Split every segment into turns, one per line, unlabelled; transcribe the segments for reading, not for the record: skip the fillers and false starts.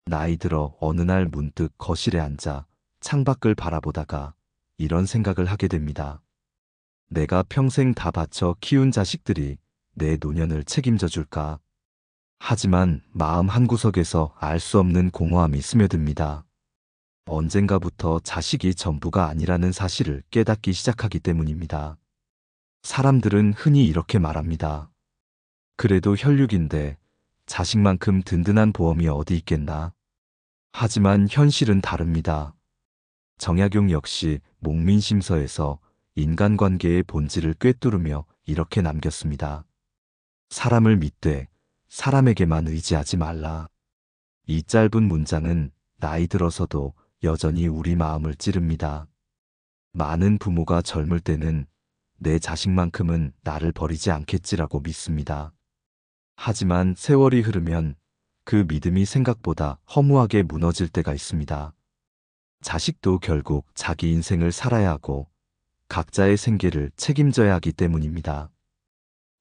나이 들어 어느 날 문득 거실에 앉아 창밖을 바라보다가 이런 생각을 하게 됩니다. 내가 평생 다 바쳐 키운 자식들이 내 노년을 책임져 줄까? 하지만 마음 한구석에서 알 수 없는 공허함이 스며듭니다. 언젠가부터 자식이 전부가 아니라는 사실을 깨닫기 시작하기 때문입니다. 사람들은 흔히 이렇게 말합니다. 그래도 혈육인데 자식만큼 든든한 보험이 어디 있겠나? 하지만 현실은 다릅니다. 정약용 역시 목민심서에서 인간관계의 본질을 꿰뚫으며 이렇게 남겼습니다. 사람을 믿되 사람에게만 의지하지 말라. 이 짧은 문장은 나이 들어서도 여전히 우리 마음을 찌릅니다. 많은 부모가 젊을 때는 내 자식만큼은 나를 버리지 않겠지라고 믿습니다. 하지만 세월이 흐르면 그 믿음이 생각보다 허무하게 무너질 때가 있습니다. 자식도 결국 자기 인생을 살아야 하고 각자의 생계를 책임져야 하기 때문입니다.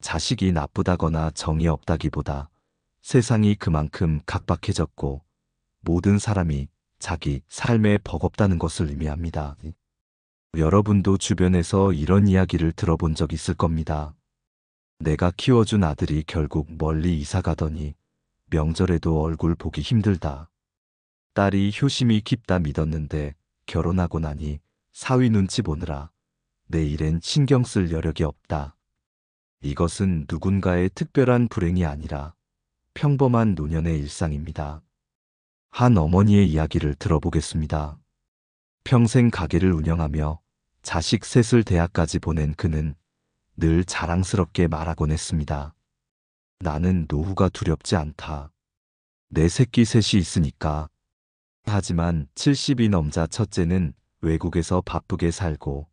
자식이 나쁘다거나 정이 없다기보다 세상이 그만큼 각박해졌고 모든 사람이 자기 삶에 버겁다는 것을 의미합니다. 여러분도 주변에서 이런 이야기를 들어본 적 있을 겁니다. 내가 키워준 아들이 결국 멀리 이사 가더니 명절에도 얼굴 보기 힘들다. 딸이 효심이 깊다 믿었는데 결혼하고 나니 사위 눈치 보느라 내 일엔 신경 쓸 여력이 없다. 이것은 누군가의 특별한 불행이 아니라 평범한 노년의 일상입니다. 한 어머니의 이야기를 들어보겠습니다. 평생 가게를 운영하며 자식 셋을 대학까지 보낸 그는 늘 자랑스럽게 말하곤 했습니다. 나는 노후가 두렵지 않다. 내 새끼 셋이 있으니까. 하지만 70이 넘자 첫째는 외국에서 바쁘게 살고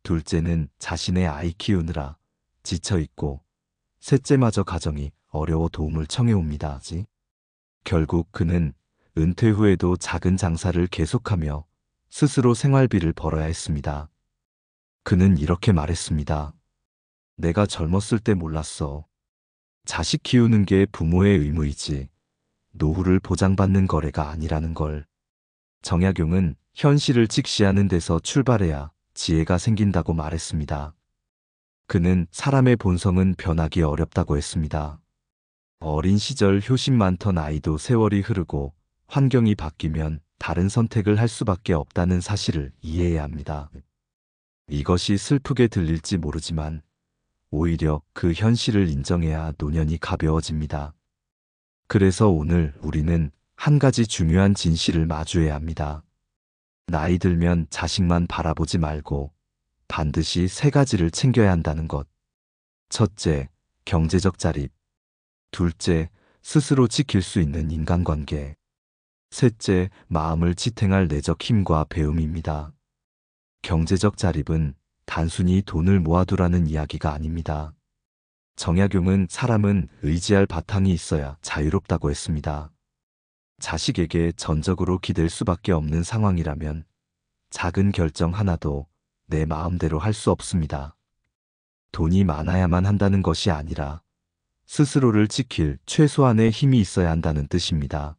둘째는 자신의 아이 키우느라 지쳐있고 셋째마저 가정이 어려워 도움을 청해옵니다. 결국 그는 은퇴 후에도 작은 장사를 계속하며 스스로 생활비를 벌어야 했습니다. 그는 이렇게 말했습니다. 내가 젊었을 때 몰랐어. 자식 키우는 게 부모의 의무이지 노후를 보장받는 거래가 아니라는 걸. 정약용은 현실을 직시하는 데서 출발해야 지혜가 생긴다고 말했습니다. 그는 사람의 본성은 변하기 어렵다고 했습니다. 어린 시절 효심 많던 아이도 세월이 흐르고 환경이 바뀌면 다른 선택을 할 수밖에 없다는 사실을 이해해야 합니다. 이것이 슬프게 들릴지 모르지만 오히려 그 현실을 인정해야 노년이 가벼워집니다. 그래서 오늘 우리는 한 가지 중요한 진실을 마주해야 합니다. 나이 들면 자식만 바라보지 말고 반드시 세 가지를 챙겨야 한다는 것. 첫째, 경제적 자립. 둘째, 스스로 지킬 수 있는 인간관계. 셋째, 마음을 지탱할 내적 힘과 배움입니다. 경제적 자립은 단순히 돈을 모아두라는 이야기가 아닙니다. 정약용은 사람은 의지할 바탕이 있어야 자유롭다고 했습니다. 자식에게 전적으로 기댈 수밖에 없는 상황이라면 작은 결정 하나도 내 마음대로 할 수 없습니다. 돈이 많아야만 한다는 것이 아니라 스스로를 지킬 최소한의 힘이 있어야 한다는 뜻입니다.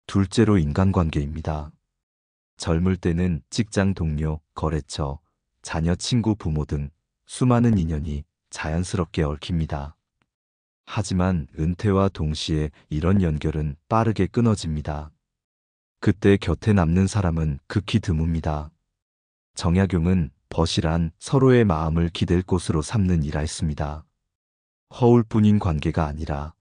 둘째로 인간관계입니다. 젊을 때는 직장 동료, 거래처, 자녀, 친구, 부모 등 수많은 인연이 자연스럽게 얽힙니다. 하지만 은퇴와 동시에 이런 연결은 빠르게 끊어집니다. 그때 곁에 남는 사람은 극히 드뭅니다. 정약용은 벗이란 서로의 마음을 기댈 곳으로 삼는 이라 했습니다. 허울뿐인 관계가 아니라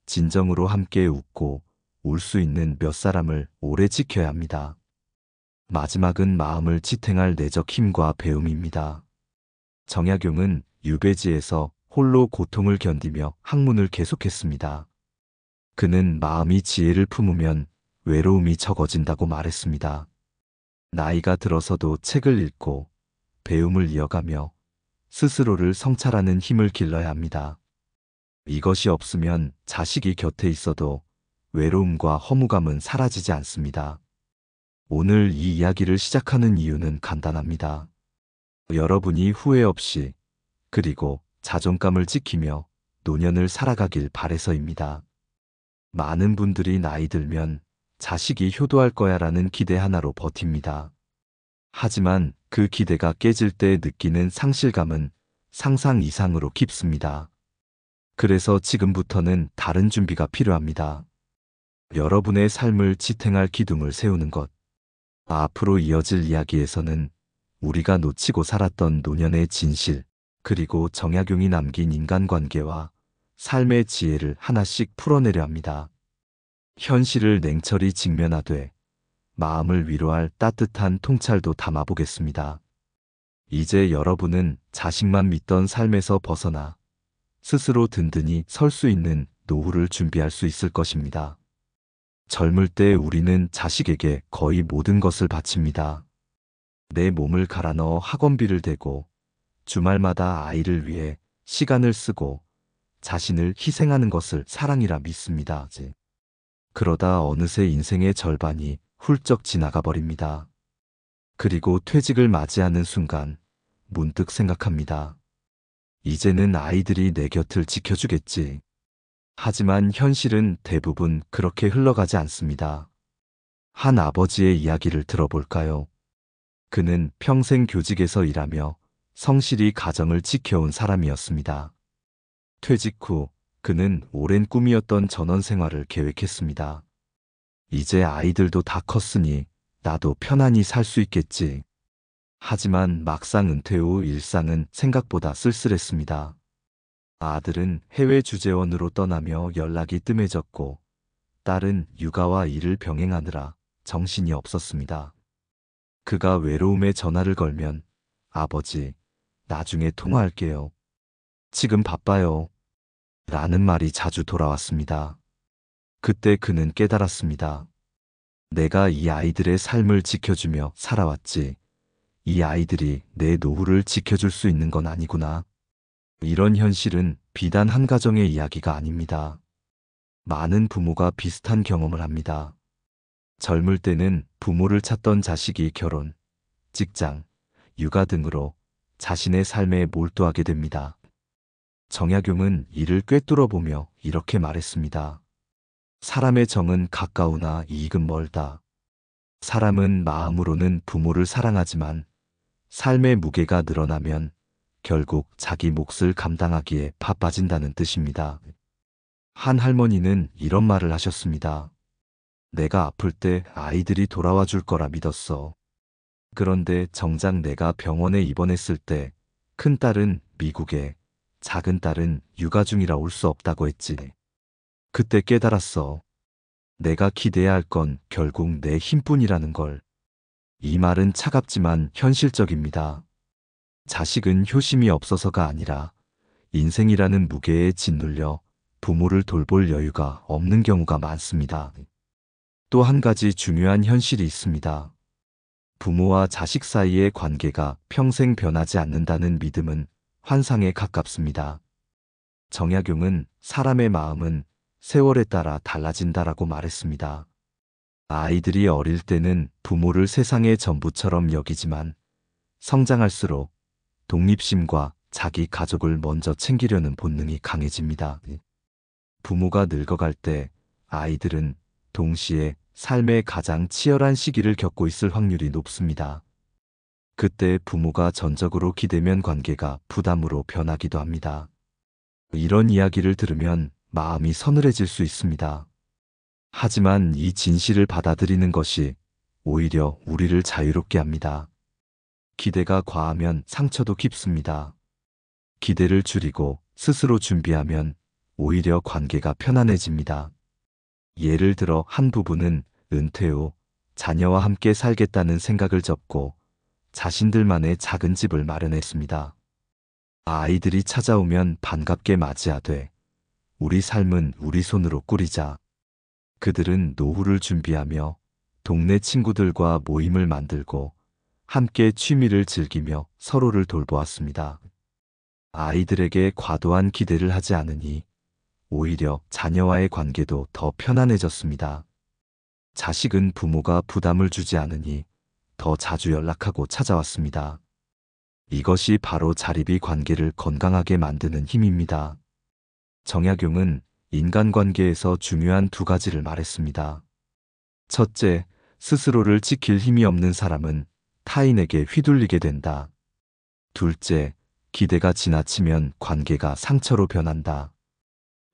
진정으로 함께 웃고 울 수 있는 몇 사람을 오래 지켜야 합니다. 마지막은 마음을 지탱할 내적 힘과 배움입니다. 정약용은 유배지에서 홀로 고통을 견디며 학문을 계속했습니다. 그는 마음이 지혜를 품으면 외로움이 적어진다고 말했습니다. 나이가 들어서도 책을 읽고 배움을 이어가며 스스로를 성찰하는 힘을 길러야 합니다. 이것이 없으면 자식이 곁에 있어도 외로움과 허무감은 사라지지 않습니다. 오늘 이 이야기를 시작하는 이유는 간단합니다. 여러분이 후회 없이 그리고 자존감을 지키며 노년을 살아가길 바래서입니다. 많은 분들이 나이 들면 자식이 효도할 거야라는 기대 하나로 버팁니다. 하지만 그 기대가 깨질 때 느끼는 상실감은 상상 이상으로 깊습니다. 그래서 지금부터는 다른 준비가 필요합니다. 여러분의 삶을 지탱할 기둥을 세우는 것. 앞으로 이어질 이야기에서는 우리가 놓치고 살았던 노년의 진실, 그리고 정약용이 남긴 인간관계와 삶의 지혜를 하나씩 풀어내려 합니다. 현실을 냉철히 직면하되 마음을 위로할 따뜻한 통찰도 담아보겠습니다. 이제 여러분은 자식만 믿던 삶에서 벗어나 스스로 든든히 설 수 있는 노후를 준비할 수 있을 것입니다. 젊을 때 우리는 자식에게 거의 모든 것을 바칩니다. 내 몸을 갈아 넣어 학원비를 대고 주말마다 아이를 위해 시간을 쓰고 자신을 희생하는 것을 사랑이라 믿습니다. 그러다 어느새 인생의 절반이 훌쩍 지나가 버립니다. 그리고 퇴직을 맞이하는 순간 문득 생각합니다. 이제는 아이들이 내 곁을 지켜주겠지. 하지만 현실은 대부분 그렇게 흘러가지 않습니다. 한 아버지의 이야기를 들어볼까요? 그는 평생 교직에서 일하며 성실히 가정을 지켜온 사람이었습니다. 퇴직 후 그는 오랜 꿈이었던 전원 생활을 계획했습니다. 이제 아이들도 다 컸으니 나도 편안히 살 수 있겠지. 하지만 막상 은퇴 후 일상은 생각보다 쓸쓸했습니다. 아들은 해외 주재원으로 떠나며 연락이 뜸해졌고 딸은 육아와 일을 병행하느라 정신이 없었습니다. 그가 외로움에 전화를 걸면 아버지, 나중에 통화할게요. 지금 바빠요. 라는 말이 자주 돌아왔습니다. 그때 그는 깨달았습니다. 내가 이 아이들의 삶을 지켜주며 살아왔지. 이 아이들이 내 노후를 지켜줄 수 있는 건 아니구나. 이런 현실은 비단 한 가정의 이야기가 아닙니다. 많은 부모가 비슷한 경험을 합니다. 젊을 때는 부모를 찾던 자식이 결혼, 직장, 육아 등으로 자신의 삶에 몰두하게 됩니다. 정약용은 이를 꿰뚫어보며 이렇게 말했습니다. 사람의 정은 가까우나 이익은 멀다. 사람은 마음으로는 부모를 사랑하지만 삶의 무게가 늘어나면 결국 자기 몫을 감당하기에 바빠진다는 뜻입니다. 한 할머니는 이런 말을 하셨습니다. 내가 아플 때 아이들이 돌아와 줄 거라 믿었어. 그런데 정작 내가 병원에 입원했을 때 큰딸은 미국에, 작은 딸은 육아 중이라 올 수 없다고 했지. 그때 깨달았어. 내가 기대해야 할 건 결국 내 힘뿐이라는 걸. 이 말은 차갑지만 현실적입니다. 자식은 효심이 없어서가 아니라 인생이라는 무게에 짓눌려 부모를 돌볼 여유가 없는 경우가 많습니다. 또 한 가지 중요한 현실이 있습니다. 부모와 자식 사이의 관계가 평생 변하지 않는다는 믿음은 환상에 가깝습니다. 정약용은 사람의 마음은 세월에 따라 달라진다라고 말했습니다. 아이들이 어릴 때는 부모를 세상의 전부처럼 여기지만 성장할수록 독립심과 자기 가족을 먼저 챙기려는 본능이 강해집니다. 부모가 늙어갈 때 아이들은 동시에 삶의 가장 치열한 시기를 겪고 있을 확률이 높습니다. 그때 부모가 전적으로 기대면 관계가 부담으로 변하기도 합니다. 이런 이야기를 들으면 마음이 서늘해질 수 있습니다. 하지만 이 진실을 받아들이는 것이 오히려 우리를 자유롭게 합니다. 기대가 과하면 상처도 깊습니다. 기대를 줄이고 스스로 준비하면 오히려 관계가 편안해집니다. 예를 들어 한 부부는 은퇴 후 자녀와 함께 살겠다는 생각을 접고 자신들만의 작은 집을 마련했습니다. 아이들이 찾아오면 반갑게 맞이하되 우리 삶은 우리 손으로 꾸리자. 그들은 노후를 준비하며 동네 친구들과 모임을 만들고 함께 취미를 즐기며 서로를 돌보았습니다. 아이들에게 과도한 기대를 하지 않으니 오히려 자녀와의 관계도 더 편안해졌습니다. 자식은 부모가 부담을 주지 않으니 더 자주 연락하고 찾아왔습니다. 이것이 바로 자립이 관계를 건강하게 만드는 힘입니다. 정약용은 인간관계에서 중요한 두 가지를 말했습니다. 첫째, 스스로를 지킬 힘이 없는 사람은 타인에게 휘둘리게 된다. 둘째, 기대가 지나치면 관계가 상처로 변한다.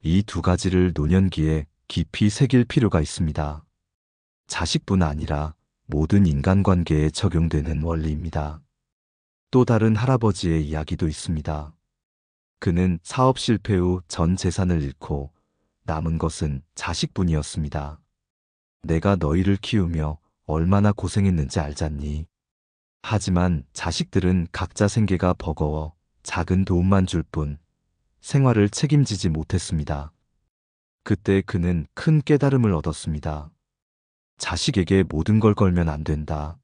이 두 가지를 노년기에 깊이 새길 필요가 있습니다. 자식뿐 아니라 모든 인간관계에 적용되는 원리입니다. 또 다른 할아버지의 이야기도 있습니다. 그는 사업 실패 후 전 재산을 잃고 남은 것은 자식뿐이었습니다. 내가 너희를 키우며 얼마나 고생했는지 알잖니. 하지만 자식들은 각자 생계가 버거워 작은 도움만 줄 뿐 생활을 책임지지 못했습니다. 그때 그는 큰 깨달음을 얻었습니다. 자식에게 모든 걸 걸면 안 된다.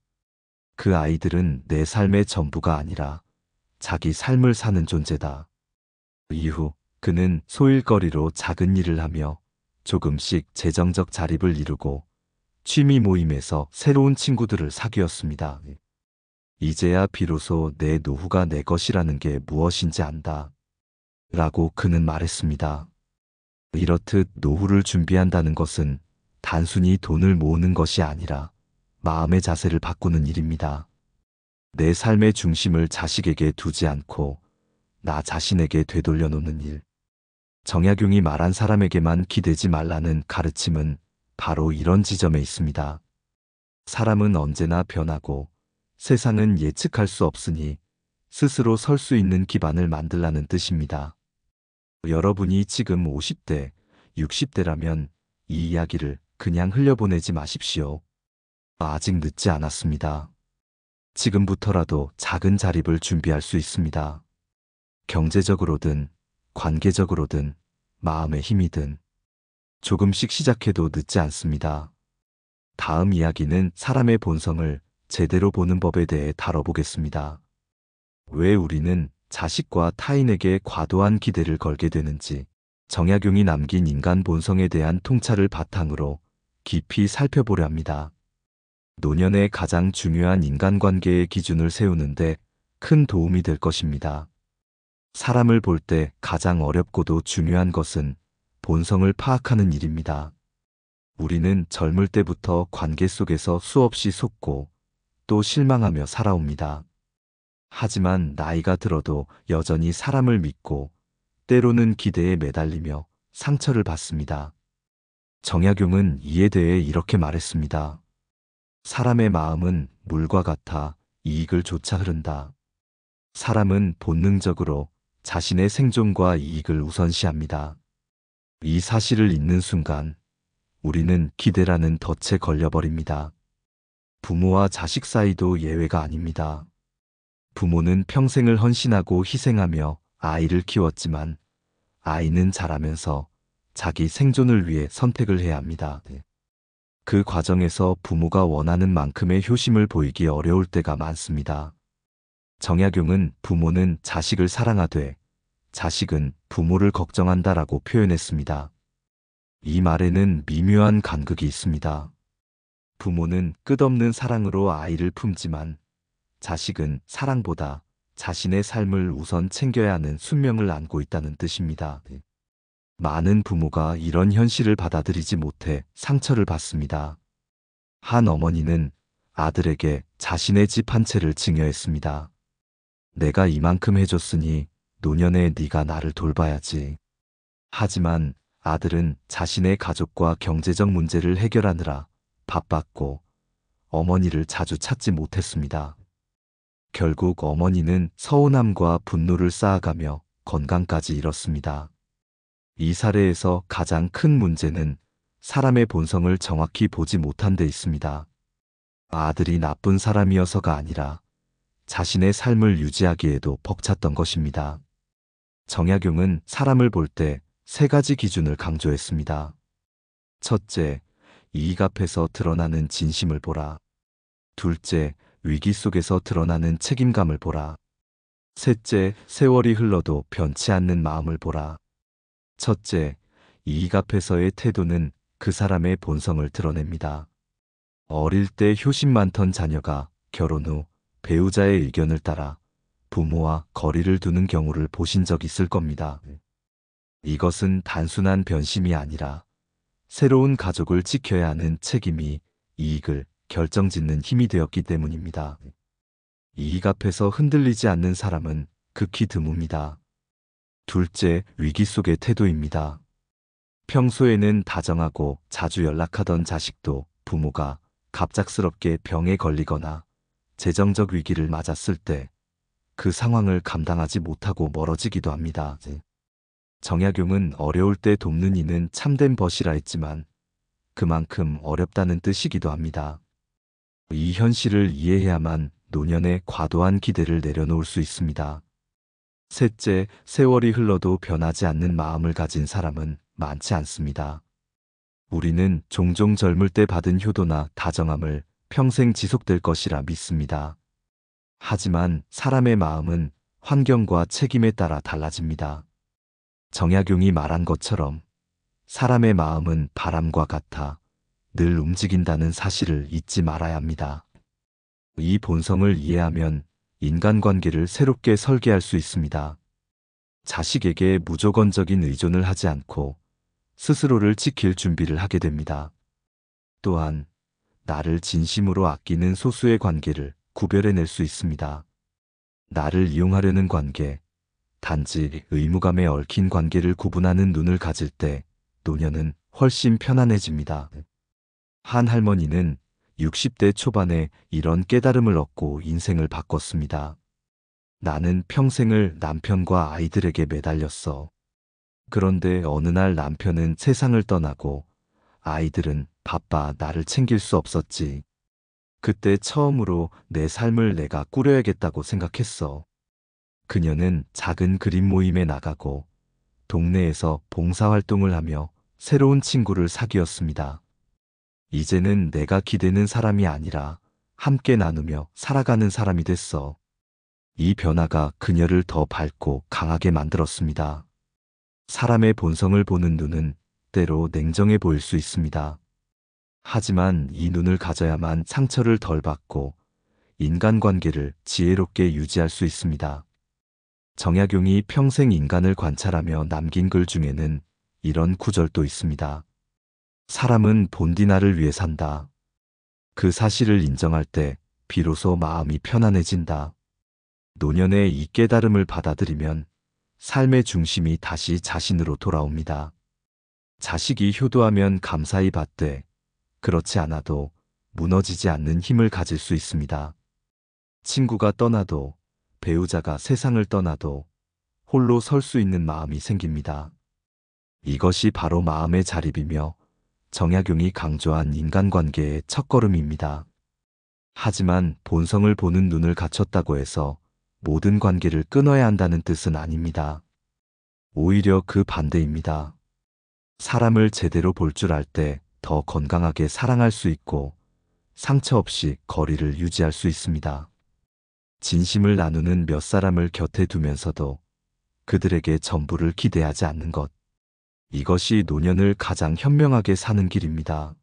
그 아이들은 내 삶의 전부가 아니라 자기 삶을 사는 존재다. 이후 그는 소일거리로 작은 일을 하며 조금씩 재정적 자립을 이루고 취미 모임에서 새로운 친구들을 사귀었습니다. 이제야 비로소 내 노후가 내 것이라는 게 무엇인지 안다. 라고 그는 말했습니다. 이렇듯 노후를 준비한다는 것은 단순히 돈을 모으는 것이 아니라 마음의 자세를 바꾸는 일입니다. 내 삶의 중심을 자식에게 두지 않고 나 자신에게 되돌려 놓는 일. 정약용이 말한 사람에게만 기대지 말라는 가르침은 바로 이런 지점에 있습니다. 사람은 언제나 변하고 세상은 예측할 수 없으니 스스로 설 수 있는 기반을 만들라는 뜻입니다. 여러분이 지금 50대, 60대라면 이 이야기를 그냥 흘려보내지 마십시오. 아직 늦지 않았습니다. 지금부터라도 작은 자립을 준비할 수 있습니다. 경제적으로든 관계적으로든 마음의 힘이든 조금씩 시작해도 늦지 않습니다. 다음 이야기는 사람의 본성을 제대로 보는 법에 대해 다뤄보겠습니다. 왜 우리는 자식과 타인에게 과도한 기대를 걸게 되는지, 정약용이 남긴 인간 본성에 대한 통찰을 바탕으로 깊이 살펴보려 합니다. 노년의 가장 중요한 인간관계의 기준을 세우는데 큰 도움이 될 것입니다. 사람을 볼 때 가장 어렵고도 중요한 것은 본성을 파악하는 일입니다. 우리는 젊을 때부터 관계 속에서 수없이 속고 또 실망하며 살아옵니다. 하지만 나이가 들어도 여전히 사람을 믿고 때로는 기대에 매달리며 상처를 받습니다. 정약용은 이에 대해 이렇게 말했습니다. 사람의 마음은 물과 같아 이익을 쫓아 흐른다. 사람은 본능적으로 자신의 생존과 이익을 우선시합니다. 이 사실을 잊는 순간 우리는 기대라는 덫에 걸려버립니다. 부모와 자식 사이도 예외가 아닙니다. 부모는 평생을 헌신하고 희생하며 아이를 키웠지만 아이는 자라면서 자기 생존을 위해 선택을 해야 합니다. 그 과정에서 부모가 원하는 만큼의 효심을 보이기 어려울 때가 많습니다. 정약용은 부모는 자식을 사랑하되 자식은 부모를 걱정한다라고 표현했습니다. 이 말에는 미묘한 간극이 있습니다. 부모는 끝없는 사랑으로 아이를 품지만 자식은 사랑보다 자신의 삶을 우선 챙겨야 하는 숙명을 안고 있다는 뜻입니다. 많은 부모가 이런 현실을 받아들이지 못해 상처를 받습니다. 한 어머니는 아들에게 자신의 집 한 채를 증여했습니다. 내가 이만큼 해줬으니 노년에 네가 나를 돌봐야지. 하지만 아들은 자신의 가족과 경제적 문제를 해결하느라 바빴고 어머니를 자주 찾지 못했습니다. 결국 어머니는 서운함과 분노를 쌓아가며 건강까지 잃었습니다. 이 사례에서 가장 큰 문제는 사람의 본성을 정확히 보지 못한 데 있습니다. 아들이 나쁜 사람이어서가 아니라 자신의 삶을 유지하기에도 벅찼던 것입니다. 정약용은 사람을 볼 때 세 가지 기준을 강조했습니다. 첫째, 이익 앞에서 드러나는 진심을 보라. 둘째, 위기 속에서 드러나는 책임감을 보라. 셋째, 세월이 흘러도 변치 않는 마음을 보라. 첫째, 이익 앞에서의 태도는 그 사람의 본성을 드러냅니다. 어릴 때 효심 많던 자녀가 결혼 후 배우자의 의견을 따라 부모와 거리를 두는 경우를 보신 적 있을 겁니다. 이것은 단순한 변심이 아니라 새로운 가족을 지켜야 하는 책임이 이익을 결정짓는 힘이 되었기 때문입니다. 이익 앞에서 흔들리지 않는 사람은 극히 드뭅니다. 둘째, 위기 속의 태도입니다. 평소에는 다정하고 자주 연락하던 자식도 부모가 갑작스럽게 병에 걸리거나 재정적 위기를 맞았을 때 그 상황을 감당하지 못하고 멀어지기도 합니다. 정약용은 어려울 때 돕는 이는 참된 벗이라 했지만 그만큼 어렵다는 뜻이기도 합니다. 이 현실을 이해해야만 노년에 과도한 기대를 내려놓을 수 있습니다. 셋째, 세월이 흘러도 변하지 않는 마음을 가진 사람은 많지 않습니다. 우리는 종종 젊을 때 받은 효도나 다정함을 평생 지속될 것이라 믿습니다. 하지만 사람의 마음은 환경과 책임에 따라 달라집니다. 정약용이 말한 것처럼 사람의 마음은 바람과 같아 늘 움직인다는 사실을 잊지 말아야 합니다. 이 본성을 이해하면 인간관계를 새롭게 설계할 수 있습니다. 자식에게 무조건적인 의존을 하지 않고 스스로를 지킬 준비를 하게 됩니다. 또한 나를 진심으로 아끼는 소수의 관계를 구별해낼 수 있습니다. 나를 이용하려는 관계, 단지 의무감에 얽힌 관계를 구분하는 눈을 가질 때 노년은 훨씬 편안해집니다. 한 할머니는 60대 초반에 이런 깨달음을 얻고 인생을 바꿨습니다. 나는 평생을 남편과 아이들에게 매달렸어. 그런데 어느 날 남편은 세상을 떠나고 아이들은 바빠 나를 챙길 수 없었지. 그때 처음으로 내 삶을 내가 꾸려야겠다고 생각했어. 그녀는 작은 그림 모임에 나가고 동네에서 봉사활동을 하며 새로운 친구를 사귀었습니다. 이제는 내가 기대는 사람이 아니라 함께 나누며 살아가는 사람이 됐어. 이 변화가 그녀를 더 밝고 강하게 만들었습니다. 사람의 본성을 보는 눈은 때로 냉정해 보일 수 있습니다. 하지만 이 눈을 가져야만 상처를 덜 받고 인간관계를 지혜롭게 유지할 수 있습니다. 정약용이 평생 인간을 관찰하며 남긴 글 중에는 이런 구절도 있습니다. 사람은 본디나를 위해 산다. 그 사실을 인정할 때 비로소 마음이 편안해진다. 노년의 이 깨달음을 받아들이면 삶의 중심이 다시 자신으로 돌아옵니다. 자식이 효도하면 감사히 받되 그렇지 않아도 무너지지 않는 힘을 가질 수 있습니다. 친구가 떠나도 배우자가 세상을 떠나도 홀로 설 수 있는 마음이 생깁니다. 이것이 바로 마음의 자립이며 정약용이 강조한 인간관계의 첫걸음입니다. 하지만 본성을 보는 눈을 갖췄다고 해서 모든 관계를 끊어야 한다는 뜻은 아닙니다. 오히려 그 반대입니다. 사람을 제대로 볼 줄 알 때 더 건강하게 사랑할 수 있고 상처 없이 거리를 유지할 수 있습니다. 진심을 나누는 몇 사람을 곁에 두면서도 그들에게 전부를 기대하지 않는 것. 이것이 노년을 가장 현명하게 사는 길입니다.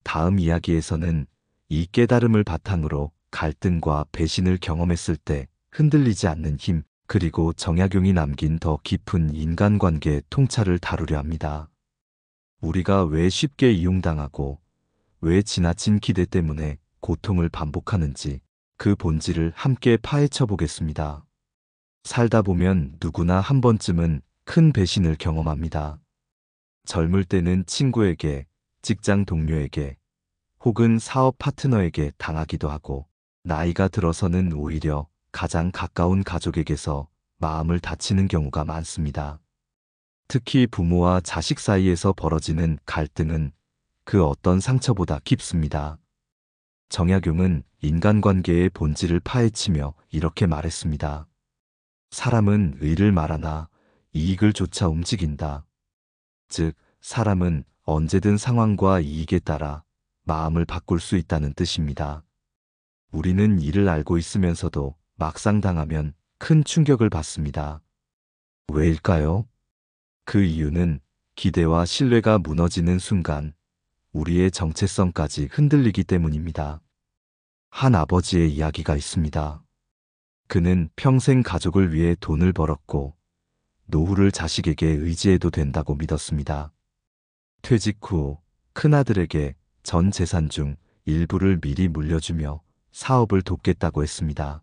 다음 이야기에서는 이 깨달음을 바탕으로 갈등과 배신을 경험했을 때 흔들리지 않는 힘, 그리고 정약용이 남긴 더 깊은 인간관계의 통찰을 다루려 합니다. 우리가 왜 쉽게 이용당하고 왜 지나친 기대 때문에 고통을 반복하는지 그 본질을 함께 파헤쳐 보겠습니다. 살다 보면 누구나 한 번쯤은 큰 배신을 경험합니다. 젊을 때는 친구에게, 직장 동료에게, 혹은 사업 파트너에게 당하기도 하고 나이가 들어서는 오히려 가장 가까운 가족에게서 마음을 다치는 경우가 많습니다. 특히 부모와 자식 사이에서 벌어지는 갈등은 그 어떤 상처보다 깊습니다. 정약용은 인간관계의 본질을 파헤치며 이렇게 말했습니다. 사람은 의를 말하나 이익을 쫓아 움직인다. 즉, 사람은 언제든 상황과 이익에 따라 마음을 바꿀 수 있다는 뜻입니다. 우리는 이를 알고 있으면서도 막상 당하면 큰 충격을 받습니다. 왜일까요? 그 이유는 기대와 신뢰가 무너지는 순간 우리의 정체성까지 흔들리기 때문입니다. 한 아버지의 이야기가 있습니다. 그는 평생 가족을 위해 돈을 벌었고 노후를 자식에게 의지해도 된다고 믿었습니다. 퇴직 후 큰아들에게 전 재산 중 일부를 미리 물려주며 사업을 돕겠다고 했습니다.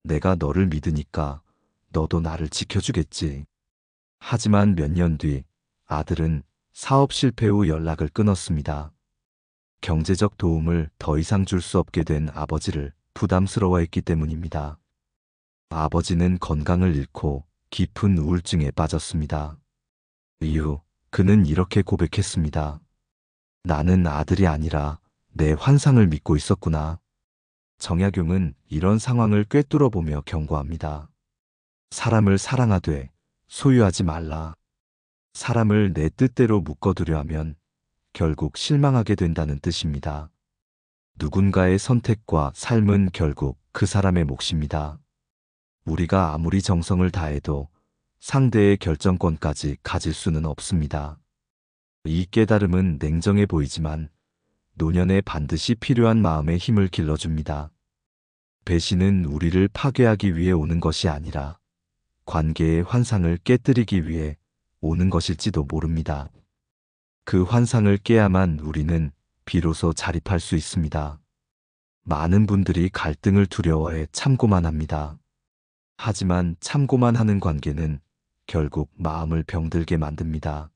내가 너를 믿으니까 너도 나를 지켜주겠지. 하지만 몇 년 뒤 아들은 사업 실패 후 연락을 끊었습니다. 경제적 도움을 더 이상 줄 수 없게 된 아버지를 부담스러워했기 때문입니다. 아버지는 건강을 잃고 깊은 우울증에 빠졌습니다. 이후 그는 이렇게 고백했습니다. 나는 아들이 아니라 내 환상을 믿고 있었구나. 정약용은 이런 상황을 꿰뚫어보며 경고합니다. 사람을 사랑하되 소유하지 말라. 사람을 내 뜻대로 묶어두려 하면 결국 실망하게 된다는 뜻입니다. 누군가의 선택과 삶은 결국 그 사람의 몫입니다. 우리가 아무리 정성을 다해도 상대의 결정권까지 가질 수는 없습니다. 이 깨달음은 냉정해 보이지만 노년에 반드시 필요한 마음의 힘을 길러줍니다. 배신은 우리를 파괴하기 위해 오는 것이 아니라 관계의 환상을 깨뜨리기 위해 오는 것일지도 모릅니다. 그 환상을 깨야만 우리는 비로소 자립할 수 있습니다. 많은 분들이 갈등을 두려워해 참고만 합니다. 하지만 참고만 하는 관계는 결국 마음을 병들게 만듭니다.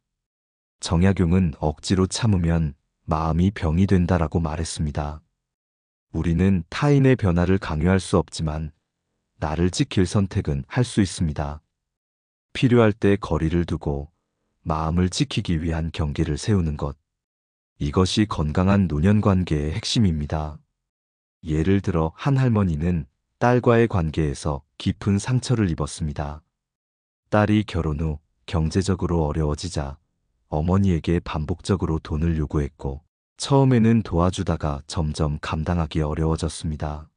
정약용은 억지로 참으면 마음이 병이 된다라고 말했습니다. 우리는 타인의 변화를 강요할 수 없지만 나를 지킬 선택은 할 수 있습니다. 필요할 때 거리를 두고 마음을 지키기 위한 경계를 세우는 것. 이것이 건강한 노년 관계의 핵심입니다. 예를 들어 한 할머니는 딸과의 관계에서 깊은 상처를 입었습니다. 딸이 결혼 후 경제적으로 어려워지자 어머니에게 반복적으로 돈을 요구했고 처음에는 도와주다가 점점 감당하기 어려워졌습니다.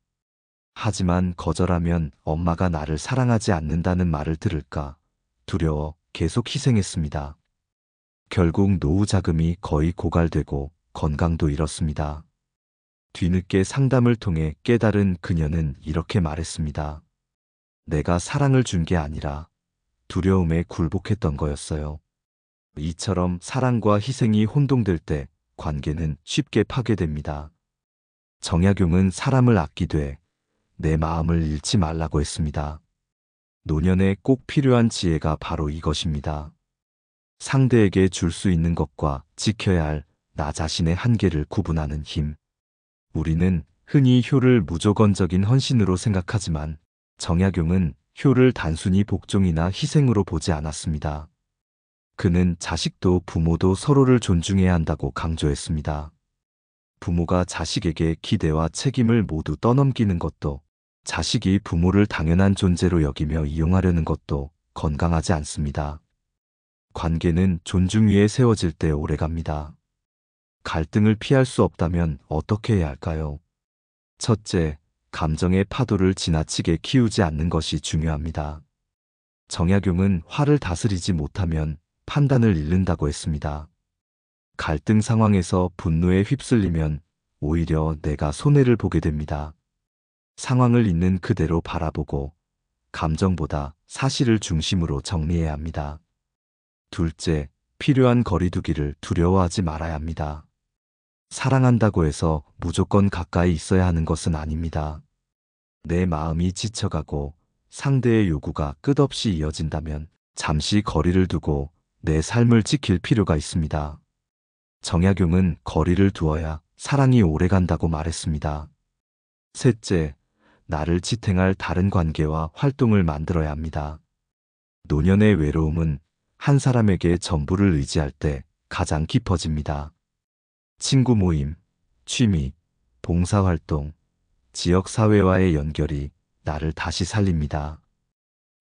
하지만 거절하면 엄마가 나를 사랑하지 않는다는 말을 들을까 두려워 계속 희생했습니다. 결국 노후 자금이 거의 고갈되고 건강도 잃었습니다. 뒤늦게 상담을 통해 깨달은 그녀는 이렇게 말했습니다. 내가 사랑을 준 게 아니라 두려움에 굴복했던 거였어요. 이처럼 사랑과 희생이 혼동될 때 관계는 쉽게 파괴됩니다. 정약용은 사람을 아끼되 내 마음을 잃지 말라고 했습니다. 노년에 꼭 필요한 지혜가 바로 이것입니다. 상대에게 줄 수 있는 것과 지켜야 할 나 자신의 한계를 구분하는 힘. 우리는 흔히 효를 무조건적인 헌신으로 생각하지만 정약용은 효를 단순히 복종이나 희생으로 보지 않았습니다. 그는 자식도 부모도 서로를 존중해야 한다고 강조했습니다. 부모가 자식에게 기대와 책임을 모두 떠넘기는 것도, 자식이 부모를 당연한 존재로 여기며 이용하려는 것도 건강하지 않습니다. 관계는 존중 위에 세워질 때 오래갑니다. 갈등을 피할 수 없다면 어떻게 해야 할까요? 첫째, 감정의 파도를 지나치게 키우지 않는 것이 중요합니다. 정약용은 화를 다스리지 못하면 판단을 잃는다고 했습니다. 갈등 상황에서 분노에 휩쓸리면 오히려 내가 손해를 보게 됩니다. 상황을 있는 그대로 바라보고 감정보다 사실을 중심으로 정리해야 합니다. 둘째, 필요한 거리두기를 두려워하지 말아야 합니다. 사랑한다고 해서 무조건 가까이 있어야 하는 것은 아닙니다. 내 마음이 지쳐가고 상대의 요구가 끝없이 이어진다면 잠시 거리를 두고 내 삶을 지킬 필요가 있습니다. 정약용은 거리를 두어야 사랑이 오래간다고 말했습니다. 셋째, 나를 지탱할 다른 관계와 활동을 만들어야 합니다. 노년의 외로움은 한 사람에게 전부를 의지할 때 가장 깊어집니다. 친구 모임, 취미, 봉사활동, 지역사회와의 연결이 나를 다시 살립니다.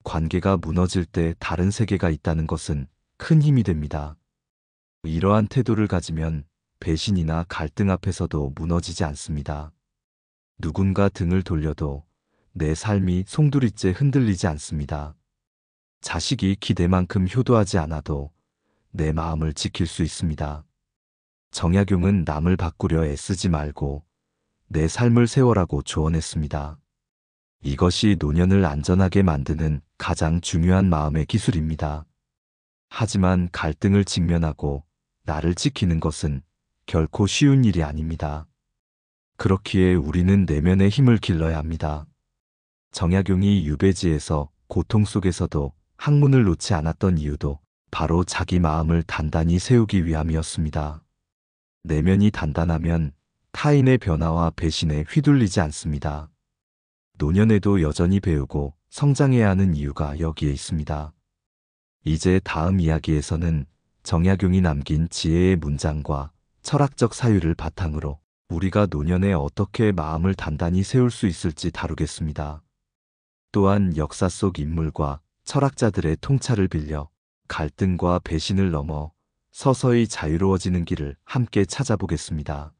관계가 무너질 때 다른 세계가 있다는 것은 큰 힘이 됩니다. 이러한 태도를 가지면 배신이나 갈등 앞에서도 무너지지 않습니다. 누군가 등을 돌려도 내 삶이 송두리째 흔들리지 않습니다. 자식이 기대만큼 효도하지 않아도 내 마음을 지킬 수 있습니다. 정약용은 남을 바꾸려 애쓰지 말고 내 삶을 세워라고 조언했습니다. 이것이 노년을 안전하게 만드는 가장 중요한 마음의 기술입니다. 하지만 갈등을 직면하고 나를 지키는 것은 결코 쉬운 일이 아닙니다. 그렇기에 우리는 내면의 힘을 길러야 합니다. 정약용이 유배지에서 고통 속에서도 학문을 놓지 않았던 이유도 바로 자기 마음을 단단히 세우기 위함이었습니다. 내면이 단단하면 타인의 변화와 배신에 휘둘리지 않습니다. 노년에도 여전히 배우고 성장해야 하는 이유가 여기에 있습니다. 이제 다음 이야기에서는 정약용이 남긴 지혜의 문장과 철학적 사유를 바탕으로 우리가 노년에 어떻게 마음을 단단히 세울 수 있을지 다루겠습니다. 또한 역사 속 인물과 철학자들의 통찰을 빌려 갈등과 배신을 넘어 서서히 자유로워지는 길을 함께 찾아보겠습니다.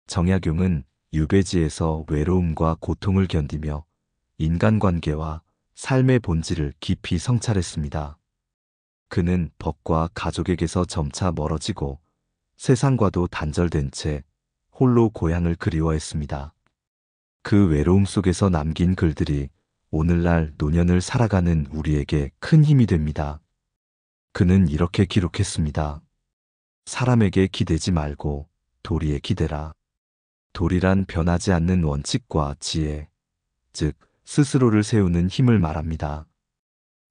정약용은 유배지에서 외로움과 고통을 견디며 인간관계와 삶의 본질을 깊이 성찰했습니다. 그는 법과 가족에게서 점차 멀어지고 세상과도 단절된 채 홀로 고향을 그리워했습니다. 그 외로움 속에서 남긴 글들이 오늘날 노년을 살아가는 우리에게 큰 힘이 됩니다. 그는 이렇게 기록했습니다. 사람에게 기대지 말고 도리에 기대라. 도리란 변하지 않는 원칙과 지혜, 즉 스스로를 세우는 힘을 말합니다.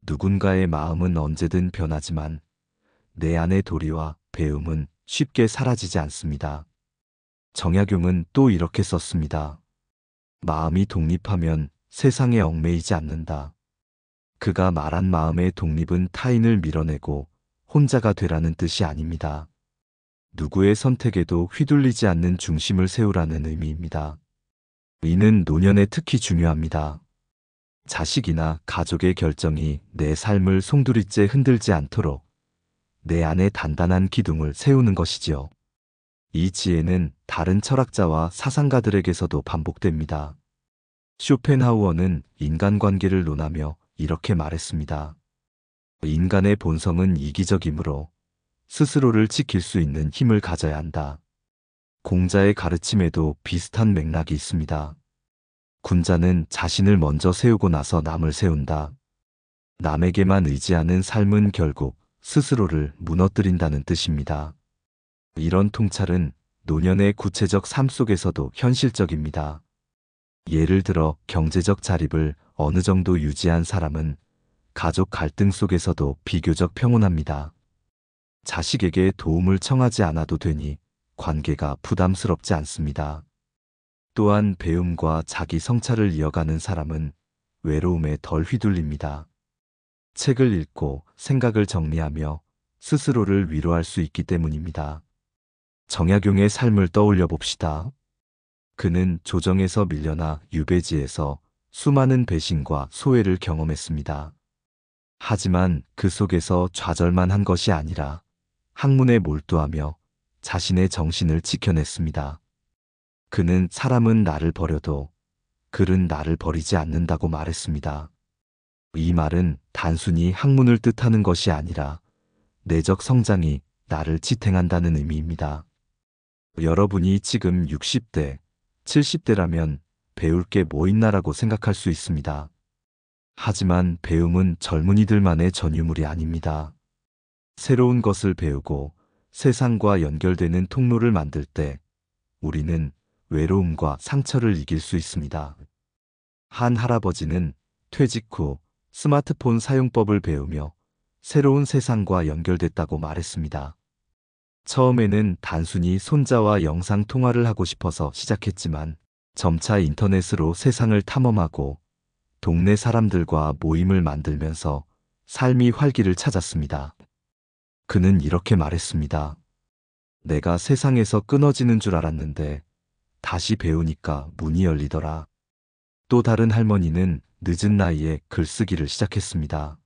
누군가의 마음은 언제든 변하지만 내 안의 도리와 배움은 쉽게 사라지지 않습니다. 정약용은 또 이렇게 썼습니다. 마음이 독립하면 세상에 얽매이지 않는다. 그가 말한 마음의 독립은 타인을 밀어내고 혼자가 되라는 뜻이 아닙니다. 누구의 선택에도 휘둘리지 않는 중심을 세우라는 의미입니다. 이는 노년에 특히 중요합니다. 자식이나 가족의 결정이 내 삶을 송두리째 흔들지 않도록 내 안에 단단한 기둥을 세우는 것이지요. 이 지혜는 다른 철학자와 사상가들에게서도 반복됩니다. 쇼펜하우어는 인간관계를 논하며 이렇게 말했습니다. 인간의 본성은 이기적이므로 스스로를 지킬 수 있는 힘을 가져야 한다. 공자의 가르침에도 비슷한 맥락이 있습니다. 군자는 자신을 먼저 세우고 나서 남을 세운다. 남에게만 의지하는 삶은 결국 스스로를 무너뜨린다는 뜻입니다. 이런 통찰은 노년의 구체적 삶 속에서도 현실적입니다. 예를 들어 경제적 자립을 어느 정도 유지한 사람은 가족 갈등 속에서도 비교적 평온합니다. 자식에게 도움을 청하지 않아도 되니 관계가 부담스럽지 않습니다. 또한 배움과 자기 성찰을 이어가는 사람은 외로움에 덜 휘둘립니다. 책을 읽고 생각을 정리하며 스스로를 위로할 수 있기 때문입니다. 정약용의 삶을 떠올려 봅시다. 그는 조정에서 밀려나 유배지에서 수많은 배신과 소외를 경험했습니다. 하지만 그 속에서 좌절만 한 것이 아니라 학문에 몰두하며 자신의 정신을 지켜냈습니다. 그는 사람은 나를 버려도 글은 나를 버리지 않는다고 말했습니다. 이 말은 단순히 학문을 뜻하는 것이 아니라 내적 성장이 나를 지탱한다는 의미입니다. 여러분이 지금 60대, 70대라면 배울 게 뭐 있나라고 생각할 수 있습니다. 하지만 배움은 젊은이들만의 전유물이 아닙니다. 새로운 것을 배우고 세상과 연결되는 통로를 만들 때 우리는 외로움과 상처를 이길 수 있습니다. 한 할아버지는 퇴직 후 스마트폰 사용법을 배우며 새로운 세상과 연결됐다고 말했습니다. 처음에는 단순히 손자와 영상 통화를 하고 싶어서 시작했지만 점차 인터넷으로 세상을 탐험하고 동네 사람들과 모임을 만들면서 삶이 활기를 찾았습니다. 그는 이렇게 말했습니다. 내가 세상에서 끊어지는 줄 알았는데 다시 배우니까 문이 열리더라. 또 다른 할머니는 늦은 나이에 글쓰기를 시작했습니다.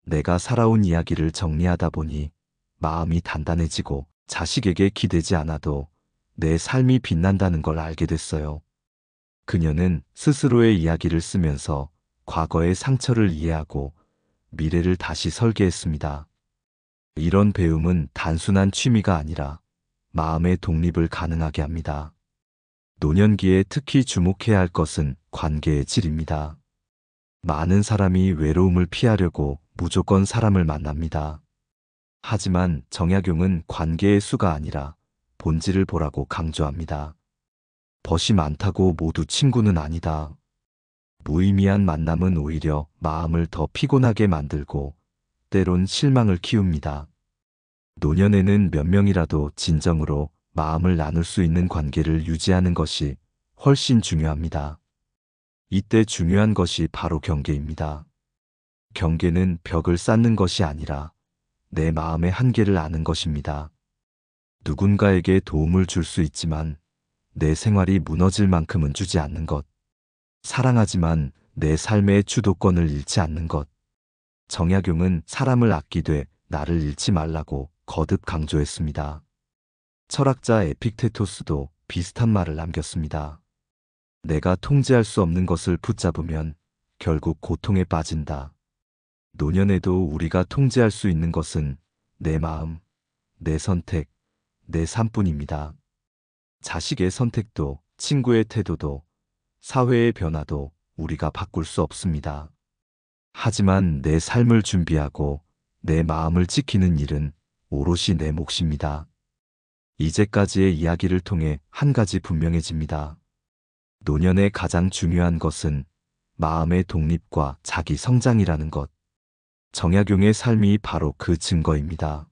내가 살아온 이야기를 정리하다 보니 마음이 단단해지고 자식에게 기대지 않아도 내 삶이 빛난다는 걸 알게 됐어요. 그녀는 스스로의 이야기를 쓰면서 과거의 상처를 이해하고 미래를 다시 설계했습니다. 이런 배움은 단순한 취미가 아니라 마음의 독립을 가능하게 합니다. 노년기에 특히 주목해야 할 것은 관계의 질입니다. 많은 사람이 외로움을 피하려고 무조건 사람을 만납니다. 하지만 정약용은 관계의 수가 아니라 본질을 보라고 강조합니다. 벗이 많다고 모두 친구는 아니다. 무의미한 만남은 오히려 마음을 더 피곤하게 만들고 때론 실망을 키웁니다. 노년에는 몇 명이라도 진정으로 마음을 나눌 수 있는 관계를 유지하는 것이 훨씬 중요합니다. 이때 중요한 것이 바로 경계입니다. 경계는 벽을 쌓는 것이 아니라 내 마음의 한계를 아는 것입니다. 누군가에게 도움을 줄 수 있지만 내 생활이 무너질 만큼은 주지 않는 것. 사랑하지만 내 삶의 주도권을 잃지 않는 것. 정약용은 사람을 아끼되 나를 잃지 말라고 거듭 강조했습니다. 철학자 에픽테토스도 비슷한 말을 남겼습니다. 내가 통제할 수 없는 것을 붙잡으면 결국 고통에 빠진다. 노년에도 우리가 통제할 수 있는 것은 내 마음, 내 선택, 내 삶뿐입니다. 자식의 선택도, 친구의 태도도, 사회의 변화도 우리가 바꿀 수 없습니다. 하지만 내 삶을 준비하고 내 마음을 지키는 일은 오롯이 내 몫입니다. 이제까지의 이야기를 통해 한 가지 분명해집니다. 노년의 가장 중요한 것은 마음의 독립과 자기 성장이라는 것. 정약용의 삶이 바로 그 증거입니다.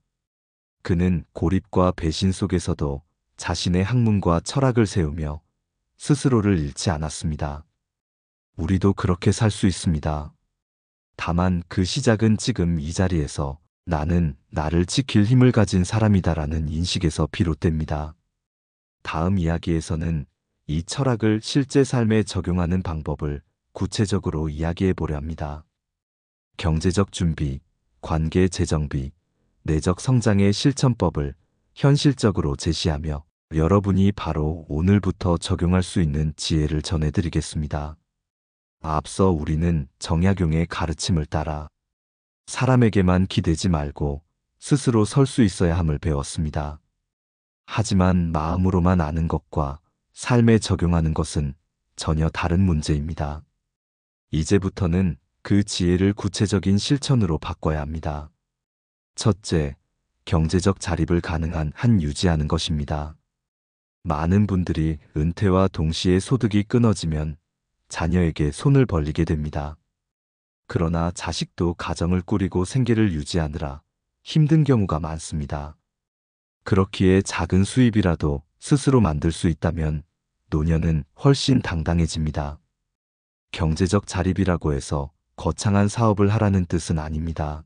그는 고립과 배신 속에서도 자신의 학문과 철학을 세우며 스스로를 잃지 않았습니다. 우리도 그렇게 살 수 있습니다. 다만 그 시작은 지금 이 자리에서 나는 나를 지킬 힘을 가진 사람이다라는 인식에서 비롯됩니다. 다음 이야기에서는 이 철학을 실제 삶에 적용하는 방법을 구체적으로 이야기해 보려 합니다. 경제적 준비, 관계 재정비, 내적 성장의 실천법을 현실적으로 제시하며 여러분이 바로 오늘부터 적용할 수 있는 지혜를 전해드리겠습니다. 앞서 우리는 정약용의 가르침을 따라 사람에게만 기대지 말고 스스로 설 수 있어야 함을 배웠습니다. 하지만 마음으로만 아는 것과 삶에 적용하는 것은 전혀 다른 문제입니다. 이제부터는 그 지혜를 구체적인 실천으로 바꿔야 합니다. 첫째, 경제적 자립을 가능한 한 유지하는 것입니다. 많은 분들이 은퇴와 동시에 소득이 끊어지면 자녀에게 손을 벌리게 됩니다. 그러나 자식도 가정을 꾸리고 생계를 유지하느라 힘든 경우가 많습니다. 그렇기에 작은 수입이라도 스스로 만들 수 있다면 노년은 훨씬 당당해집니다. 경제적 자립이라고 해서 거창한 사업을 하라는 뜻은 아닙니다.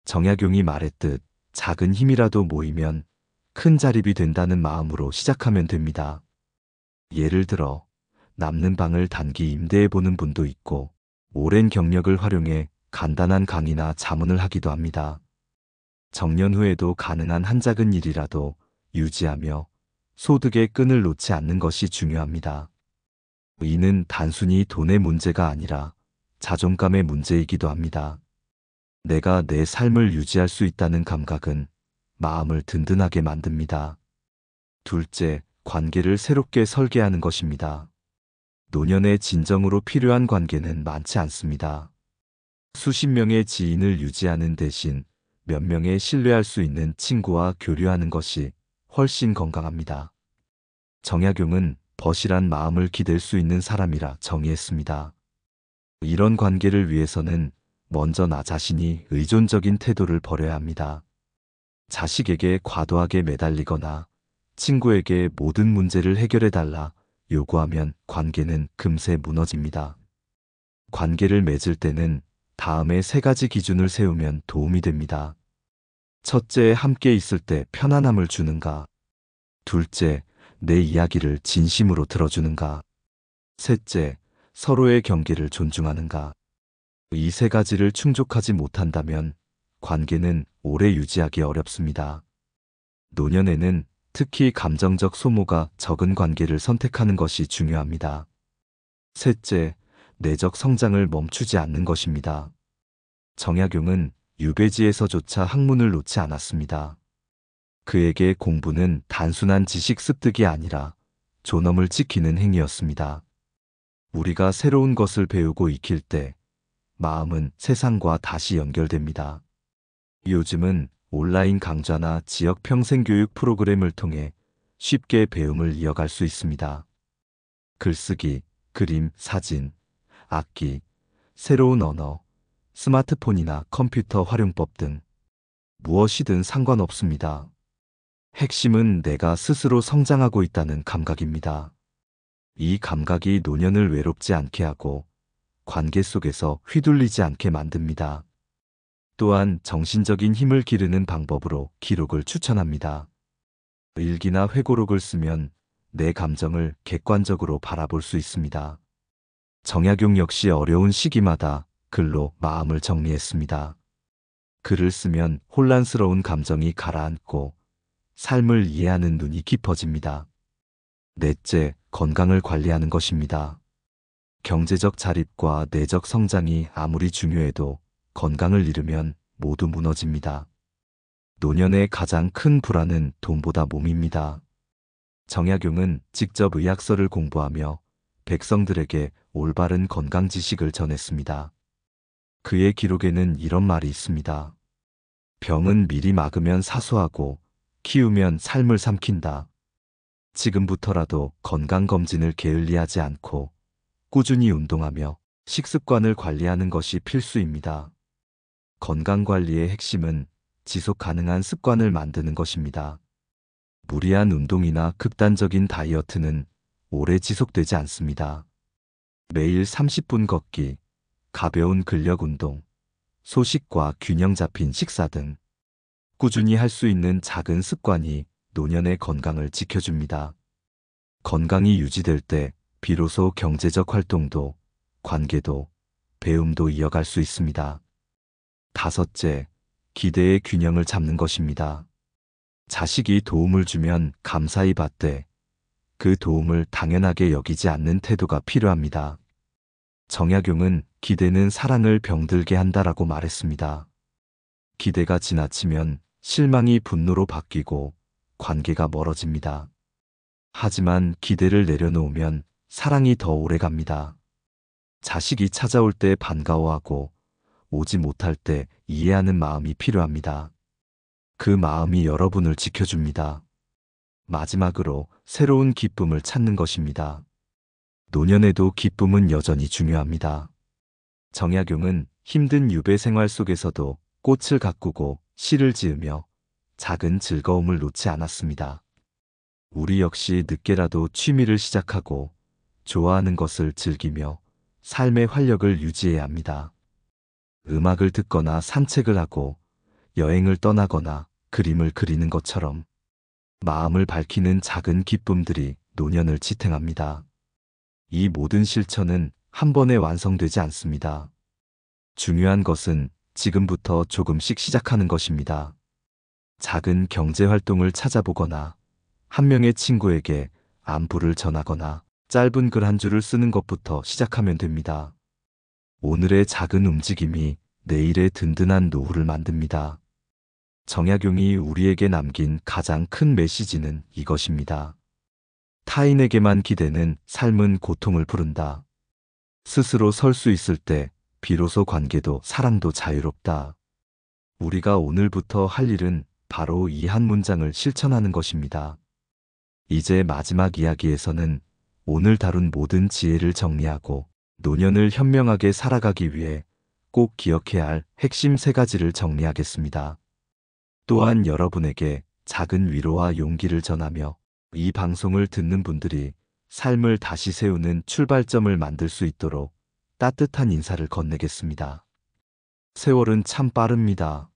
정약용이 말했듯 작은 힘이라도 모이면 큰 자립이 된다는 마음으로 시작하면 됩니다. 예를 들어 남는 방을 단기 임대해 보는 분도 있고 오랜 경력을 활용해 간단한 강의나 자문을 하기도 합니다. 정년 후에도 가능한 한 작은 일이라도 유지하며 소득의 끈을 놓지 않는 것이 중요합니다. 이는 단순히 돈의 문제가 아니라 자존감의 문제이기도 합니다. 내가 내 삶을 유지할 수 있다는 감각은 마음을 든든하게 만듭니다. 둘째, 관계를 새롭게 설계하는 것입니다. 노년에 진정으로 필요한 관계는 많지 않습니다. 수십 명의 지인을 유지하는 대신 몇 명의 신뢰할 수 있는 친구와 교류하는 것이 훨씬 건강합니다. 정약용은 벗이란 마음을 기댈 수 있는 사람이라 정의했습니다. 이런 관계를 위해서는 먼저 나 자신이 의존적인 태도를 버려야 합니다. 자식에게 과도하게 매달리거나 친구에게 모든 문제를 해결해달라 요구하면 관계는 금세 무너집니다. 관계를 맺을 때는 다음에 세 가지 기준을 세우면 도움이 됩니다. 첫째, 함께 있을 때 편안함을 주는가? 둘째, 내 이야기를 진심으로 들어주는가? 셋째, 서로의 경계를 존중하는가? 이 세 가지를 충족하지 못한다면 관계는 오래 유지하기 어렵습니다. 노년에는 특히 감정적 소모가 적은 관계를 선택하는 것이 중요합니다. 셋째, 내적 성장을 멈추지 않는 것입니다. 정약용은 유배지에서조차 학문을 놓지 않았습니다. 그에게 공부는 단순한 지식 습득이 아니라 존엄을 지키는 행위였습니다. 우리가 새로운 것을 배우고 익힐 때 마음은 세상과 다시 연결됩니다. 요즘은 온라인 강좌나 지역 평생교육 프로그램을 통해 쉽게 배움을 이어갈 수 있습니다. 글쓰기, 그림, 사진, 악기, 새로운 언어, 스마트폰이나 컴퓨터 활용법 등 무엇이든 상관없습니다. 핵심은 내가 스스로 성장하고 있다는 감각입니다. 이 감각이 노년을 외롭지 않게 하고 관계 속에서 휘둘리지 않게 만듭니다. 또한 정신적인 힘을 기르는 방법으로 기록을 추천합니다. 일기나 회고록을 쓰면 내 감정을 객관적으로 바라볼 수 있습니다. 정약용 역시 어려운 시기마다 글로 마음을 정리했습니다. 글을 쓰면 혼란스러운 감정이 가라앉고 삶을 이해하는 눈이 깊어집니다. 넷째, 건강을 관리하는 것입니다. 경제적 자립과 내적 성장이 아무리 중요해도 건강을 잃으면 모두 무너집니다. 노년의 가장 큰 불안은 돈보다 몸입니다. 정약용은 직접 의학서를 공부하며 백성들에게 올바른 건강 지식을 전했습니다. 그의 기록에는 이런 말이 있습니다. 병은 미리 막으면 사소하고 키우면 삶을 삼킨다. 지금부터라도 건강검진을 게을리하지 않고 꾸준히 운동하며 식습관을 관리하는 것이 필수입니다. 건강관리의 핵심은 지속 가능한 습관을 만드는 것입니다. 무리한 운동이나 극단적인 다이어트는 오래 지속되지 않습니다. 매일 30분 걷기, 가벼운 근력 운동, 소식과 균형 잡힌 식사 등 꾸준히 할 수 있는 작은 습관이 노년의 건강을 지켜줍니다. 건강이 유지될 때 비로소 경제적 활동도, 관계도, 배움도 이어갈 수 있습니다. 다섯째, 기대의 균형을 잡는 것입니다. 자식이 도움을 주면 감사히 받되 그 도움을 당연하게 여기지 않는 태도가 필요합니다. 정약용은 기대는 사랑을 병들게 한다라고 말했습니다. 기대가 지나치면 실망이 분노로 바뀌고 관계가 멀어집니다. 하지만 기대를 내려놓으면 사랑이 더 오래 갑니다. 자식이 찾아올 때 반가워하고 오지 못할 때 이해하는 마음이 필요합니다. 그 마음이 여러분을 지켜줍니다. 마지막으로 새로운 기쁨을 찾는 것입니다. 노년에도 기쁨은 여전히 중요합니다. 정약용은 힘든 유배 생활 속에서도 꽃을 가꾸고 시를 지으며 작은 즐거움을 놓지 않았습니다. 우리 역시 늦게라도 취미를 시작하고 좋아하는 것을 즐기며 삶의 활력을 유지해야 합니다. 음악을 듣거나 산책을 하고 여행을 떠나거나 그림을 그리는 것처럼 마음을 밝히는 작은 기쁨들이 노년을 지탱합니다. 이 모든 실천은 한 번에 완성되지 않습니다. 중요한 것은 지금부터 조금씩 시작하는 것입니다. 작은 경제 활동을 찾아보거나 한 명의 친구에게 안부를 전하거나 짧은 글 한 줄을 쓰는 것부터 시작하면 됩니다. 오늘의 작은 움직임이 내일의 든든한 노후를 만듭니다. 정약용이 우리에게 남긴 가장 큰 메시지는 이것입니다. 타인에게만 기대는 삶은 고통을 부른다. 스스로 설 수 있을 때 비로소 관계도 사랑도 자유롭다. 우리가 오늘부터 할 일은 바로 이 한 문장을 실천하는 것입니다. 이제 마지막 이야기에서는 오늘 다룬 모든 지혜를 정리하고 노년을 현명하게 살아가기 위해 꼭 기억해야 할 핵심 3가지를 정리하겠습니다. 또한 여러분에게 작은 위로와 용기를 전하며 이 방송을 듣는 분들이 삶을 다시 세우는 출발점을 만들 수 있도록 따뜻한 인사를 건네겠습니다. 세월은 참 빠릅니다.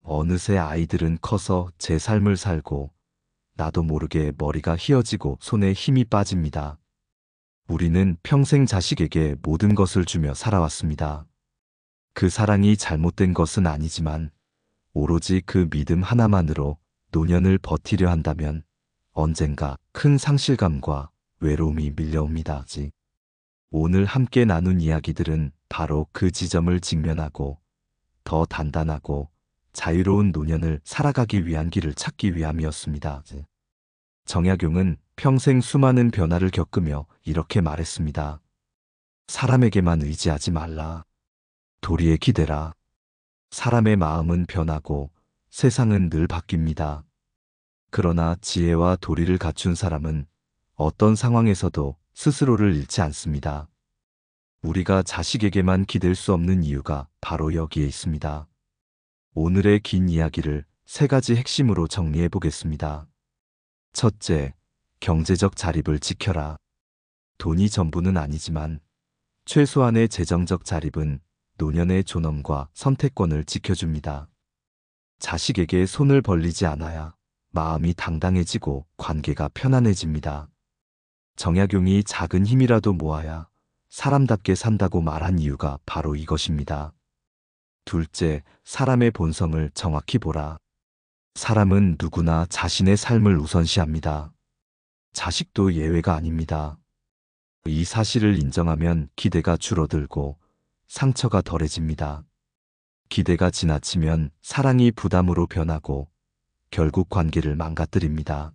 어느새 아이들은 커서 제 삶을 살고 나도 모르게 머리가 휘어지고 손에 힘이 빠집니다. 우리는 평생 자식에게 모든 것을 주며 살아왔습니다. 그 사랑이 잘못된 것은 아니지만 오로지 그 믿음 하나만으로 노년을 버티려 한다면 언젠가 큰 상실감과 외로움이 밀려옵니다. 오늘 함께 나눈 이야기들은 바로 그 지점을 직면하고 더 단단하고 자유로운 노년을 살아가기 위한 길을 찾기 위함이었습니다. 정약용은 평생 수많은 변화를 겪으며 이렇게 말했습니다. 사람에게만 의지하지 말라. 도리에 기대라. 사람의 마음은 변하고 세상은 늘 바뀝니다. 그러나 지혜와 도리를 갖춘 사람은 어떤 상황에서도 스스로를 잃지 않습니다. 우리가 자식에게만 기댈 수 없는 이유가 바로 여기에 있습니다. 오늘의 긴 이야기를 세 가지 핵심으로 정리해 보겠습니다. 첫째, 경제적 자립을 지켜라. 돈이 전부는 아니지만 최소한의 재정적 자립은 노년의 존엄과 선택권을 지켜줍니다. 자식에게 손을 벌리지 않아야 마음이 당당해지고 관계가 편안해집니다. 정약용이 작은 힘이라도 모아야 사람답게 산다고 말한 이유가 바로 이것입니다. 둘째, 사람의 본성을 정확히 보라. 사람은 누구나 자신의 삶을 우선시합니다. 자식도 예외가 아닙니다. 이 사실을 인정하면 기대가 줄어들고 상처가 덜해집니다. 기대가 지나치면 사랑이 부담으로 변하고 결국 관계를 망가뜨립니다.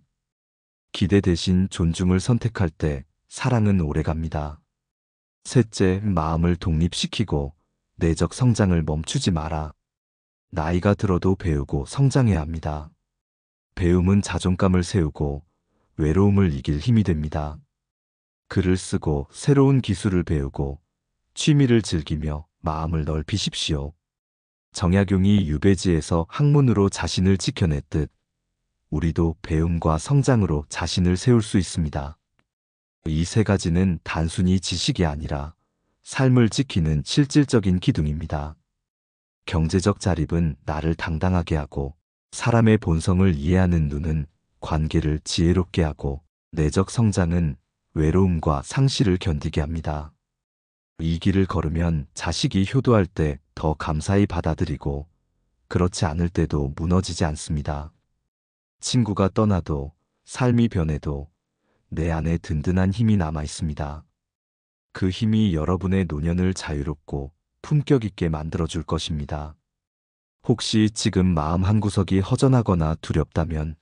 기대 대신 존중을 선택할 때 사랑은 오래갑니다. 셋째, 마음을 독립시키고 내적 성장을 멈추지 마라. 나이가 들어도 배우고 성장해야 합니다. 배움은 자존감을 세우고 외로움을 이길 힘이 됩니다. 글을 쓰고 새로운 기술을 배우고 취미를 즐기며 마음을 넓히십시오. 정약용이 유배지에서 학문으로 자신을 지켜냈듯 우리도 배움과 성장으로 자신을 세울 수 있습니다. 이 세 가지는 단순히 지식이 아니라 삶을 지키는 실질적인 기둥입니다. 경제적 자립은 나를 당당하게 하고, 사람의 본성을 이해하는 눈은 관계를 지혜롭게 하고, 내적 성장은 외로움과 상실을 견디게 합니다. 이 길을 걸으면 자식이 효도할 때 더 감사히 받아들이고, 그렇지 않을 때도 무너지지 않습니다. 친구가 떠나도, 삶이 변해도 내 안에 든든한 힘이 남아 있습니다. 그 힘이 여러분의 노년을 자유롭고 품격 있게 만들어줄 것입니다. 혹시 지금 마음 한구석이 허전하거나 두렵다면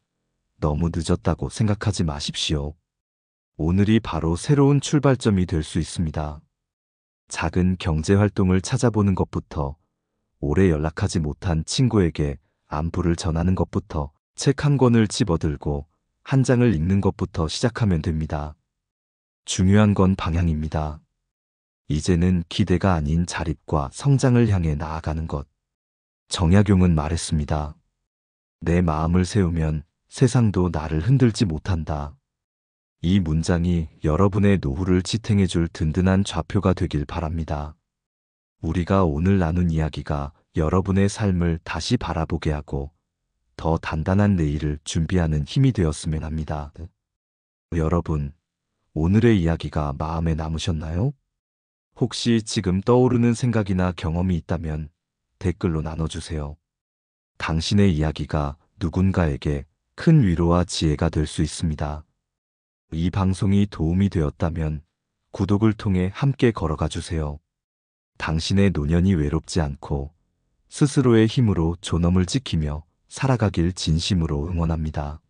너무 늦었다고 생각하지 마십시오. 오늘이 바로 새로운 출발점이 될 수 있습니다. 작은 경제 활동을 찾아보는 것부터, 오래 연락하지 못한 친구에게 안부를 전하는 것부터, 책 한 권을 집어들고 한 장을 읽는 것부터 시작하면 됩니다. 중요한 건 방향입니다. 이제는 기대가 아닌 자립과 성장을 향해 나아가는 것. 정약용은 말했습니다. 내 마음을 세우면 세상도 나를 흔들지 못한다. 이 문장이 여러분의 노후를 지탱해줄 든든한 좌표가 되길 바랍니다. 우리가 오늘 나눈 이야기가 여러분의 삶을 다시 바라보게 하고 더 단단한 내일을 준비하는 힘이 되었으면 합니다. 여러분, 오늘의 이야기가 마음에 남으셨나요? 혹시 지금 떠오르는 생각이나 경험이 있다면 댓글로 나눠주세요. 당신의 이야기가 누군가에게 큰 위로와 지혜가 될 수 있습니다. 이 방송이 도움이 되었다면 구독을 통해 함께 걸어가 주세요. 당신의 노년이 외롭지 않고 스스로의 힘으로 존엄을 지키며 살아가길 진심으로 응원합니다.